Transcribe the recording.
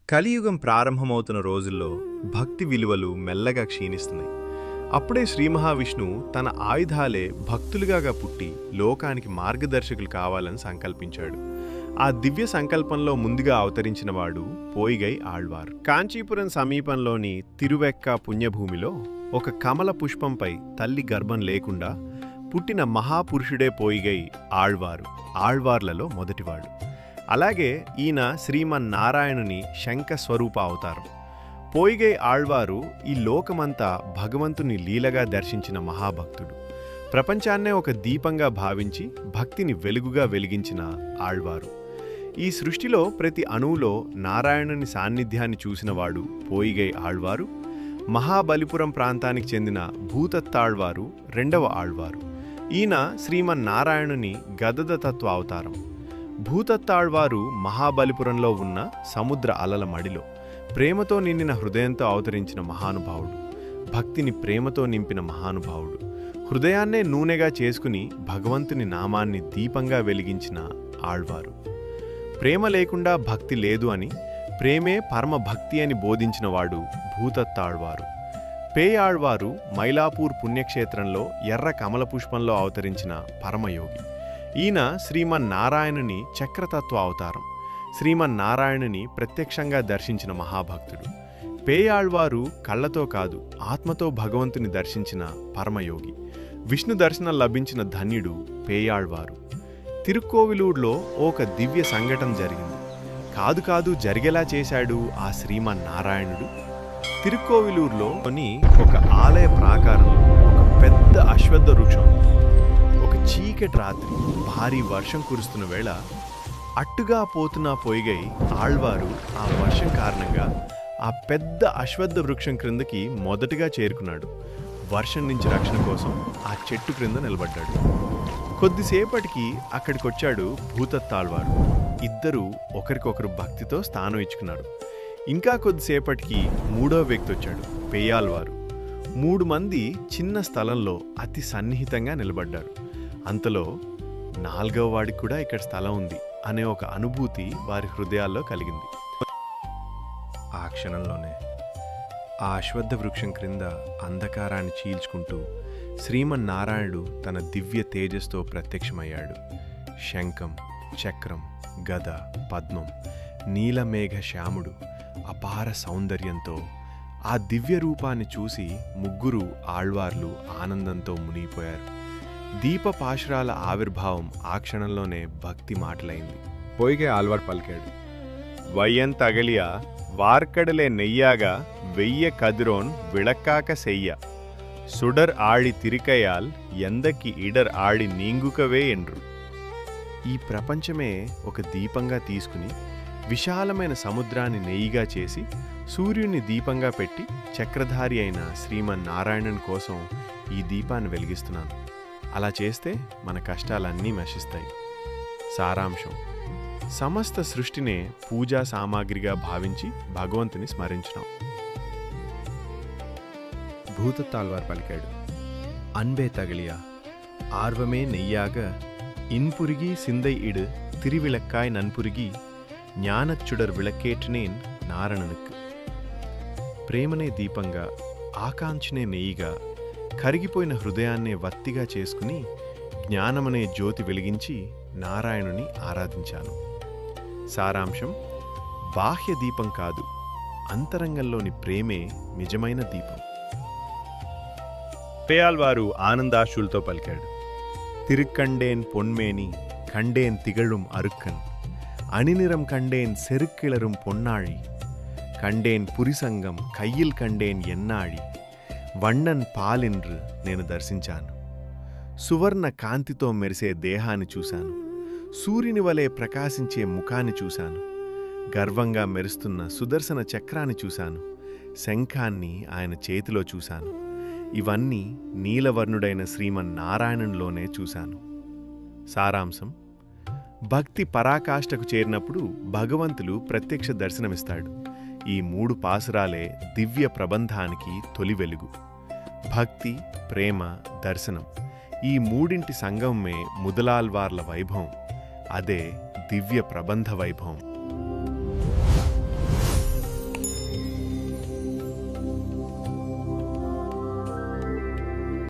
కలియుగం ప్రారంభమవుతున్న రోజుల్లో భక్తి విలువలు మెల్లగా క్షీణిస్తున్నాయి. అప్పుడే శ్రీ మహావిష్ణువు తన ఆయుధాలే భక్తులుగా పుట్టి లోకానికి మార్గదర్శకులు కావాలని సంకల్పించాడు. ఆ దివ్య సంకల్పంలో ముందుగా అవతరించినవాడు పోయిగై ఆళ్వార్. కాంచీపురం సమీపంలోని తిరువెక్క పుణ్యభూమిలో ఒక కమల పుష్పంపై తల్లి గర్భం లేకుండా పుట్టిన మహాపురుషుడే పోయిగై ఆళ్వారు, ఆళ్వార్లలో మొదటివాడు. అలాగే ఈయన శ్రీమన్నారాయణుని శంఖ స్వరూప అవతారం. పోయిగై ఆళ్వారు ఈ లోకమంతా భగవంతుని లీలగా దర్శించిన మహాభక్తుడు. ప్రపంచాన్నే ఒక దీపంగా భావించి భక్తిని వెలుగుగా వెలిగించిన ఆళ్వారు. ఈ సృష్టిలో ప్రతి అణువులో నారాయణుని సాన్నిధ్యాన్ని చూసినవాడు పోయిగై ఆళ్వారు. మహాబలిపురం ప్రాంతానికి చెందిన భూతత్తాళ్వారు రెండవ ఆళ్వారు. ఈయన శ్రీమన్నారాయణుని గదద తత్వ అవతారం. భూతత్తాళ్వారు మహాబలిపురంలో ఉన్న సముద్ర అలల మడిలో ప్రేమతో నిండిన హృదయంతో అవతరించిన మహానుభావుడు. భక్తిని ప్రేమతో నింపిన మహానుభావుడు. హృదయాన్నే నూనెగా చేసుకుని భగవంతుని నామాన్ని దీపంగా వెలిగించిన ఆళ్వారు. ప్రేమ లేకుండా భక్తి లేదు అని, ప్రేమే పరమ భక్తి అని బోధించినవాడు భూతత్తాళ్వారు. పేయాళ్వారు మైలాపూర్ పుణ్యక్షేత్రంలో ఎర్ర కమల పుష్పంలో అవతరించిన పరమయోగి. ఈయన శ్రీమన్నారాయణుని చక్రతత్వ అవతారం. శ్రీమన్నారాయణుని ప్రత్యక్షంగా దర్శించిన మహాభక్తుడు. పేయాళ్వారు కళ్లతో కాదు, ఆత్మతో భగవంతుని దర్శించిన పరమయోగి. విష్ణు దర్శనం లభించిన ధన్యుడు పేయాళ్వారు. తిరుక్కోవిలూరులో ఒక దివ్య సంఘటన జరిగింది. కాదు జరిగేలా చేశాడు ఆ శ్రీమన్నారాయణుడు. తిరుక్కోవిలూరులోని ఒక ఆలయ ప్రాకారంలో ఒక పెద్ద అశ్వత్థ వృక్షం. ఒక చీకటి రాత్రి భారీ వర్షం కురుస్తున్న వేళ అట్టుగా పోతున్న పోయిగై ఆళ్వారు ఆ వర్షం కారణంగా ఆ పెద్ద అశ్వత్థ వృక్షం క్రిందకి మొదటగా చేరుకున్నాడు. వర్షం నుంచి రక్షణ కోసం ఆ చెట్టు క్రింద నిలబడ్డాడు. కొద్దిసేపటికి అక్కడికొచ్చాడు భూతత్తాళ్వారు. ఇద్దరూ ఒకరికొకరు భక్తితో స్థానం ఇచ్చుకున్నారు. ఇంకా కొద్దిసేపటికి మూడో వ్యక్తి వచ్చాడు, పేయాళ్వారు. 3 మంది చిన్న స్థలంలో అతి సన్నిహితంగా నిలబడ్డారు. అంతలో 4వ వాడికి కూడా ఇక్కడ స్థలం ఉంది అనే ఒక అనుభూతి వారి హృదయాల్లో కలిగింది. ఆ క్షణంలోనే ఆ అశ్వత్థ వృక్షం క్రింద అంధకారాన్ని చీల్చుకుంటూ శ్రీమన్నారాయణుడు తన దివ్య తేజస్తో ప్రత్యక్షమయ్యాడు. శంఖం, చక్రం, గద, పద్మం, నీలమేఘ శ్యాముడు అపార సౌందర్యంతో ఆ దివ్య రూపాన్ని చూసి ముగ్గురు ఆళ్వార్లు ఆనందంతో మునిగిపోయారు. దీపపాశురాల ఆవిర్భావం ఆ క్షణంలోనే భక్తి మాటలైంది. పోయిగై ఆళ్వార్ పలికాడు, వయ్యంతగలియా వార్కడలే నెయ్యాగా వెయ్య కదిరోన్ విళక్కాక సెయ్య సుడర్ ఆడి తిరికయాల్ ఎందకి ఇడర్ ఆడి నీంగుకవే ఎండ్రు. ఈ ప్రపంచమే ఒక దీపంగా తీసుకుని విశాలమైన సముద్రాన్ని నెయ్యిగా చేసి సూర్యుని దీపంగా పెట్టి చక్రధారి అయిన శ్రీమన్నారాయణుని కోసం ఈ దీపాన్ని వెలిగిస్తున్నాను. అలా చేస్తే మన కష్టాలన్నీ నశిస్తాయి. సారాంశం: సమస్త సృష్టినే పూజా సామాగ్రిగా భావించి భగవంతుని స్మరించడం. భూతత్తాళ్వార్ పలికాడు, అన్బే తగిలియా ఆర్వమే నెయ్యాగ ఇన్పురిగి సిందై ఇడు తిరివిళక్కాయ్ నన్పురిగి జ్ఞానచ్చుడర్ విளக்கேற்றினேன் నారణనుకు. ప్రేమనే దీపంగా, ఆకాంక్షనే నెయ్యిగా, కరిగిపోయిన హృదయాన్నే వత్తిగా చేసుకుని జ్ఞానమనే జ్యోతి వెలిగించి నారాయణుని ఆరాధించాను. సారాంశం: బాహ్య దీపం కాదు, అంతరంగంలోని ప్రేమే నిజమైన దీపం. పేయాళ్వారు ఆనందాశ్రులతో పలికాడు, తిరుక్కండేన్ పొన్మేని కండేన్ తిగழும் అరుక్కన్ அணிநிறம் கண்டேன் செருக்கிளரும் பொன்னாழி కండేన్ పురిసంగం కయ్యిల్ కండేన్ ఎన్నాళి వಣ್ಣన్ పాలిన్రు నేను దర్శించాను. సువర్ణ కాంతితో మెరిసే దేహాన్ని చూశాను. సూర్యుని వలె ప్రకాశించే ముఖాన్ని చూశాను. గర్వంగా మెరుస్తున్న సుదర్శన చక్రాన్ని చూశాను. శంఖాన్ని ఆయన చేతిలో చూశాను. ఇవన్నీ నీలవర్ణుడైన శ్రీమన్నారాయణునిలోనే చూశాను. సారాంశం: భక్తి పరాకాష్ఠకు చేరినప్పుడు భగవంతుడు ప్రత్యక్ష దర్శనమిస్తాడు. ఈ 3 పాసురాలే దివ్య ప్రబంధానికి తొలి వెలుగు. భక్తి, ప్రేమ, దర్శనం ఈ మూడింటి సంగమమే ముదలాల్వార్ల వైభవం. అదే దివ్య ప్రబంధ వైభవం.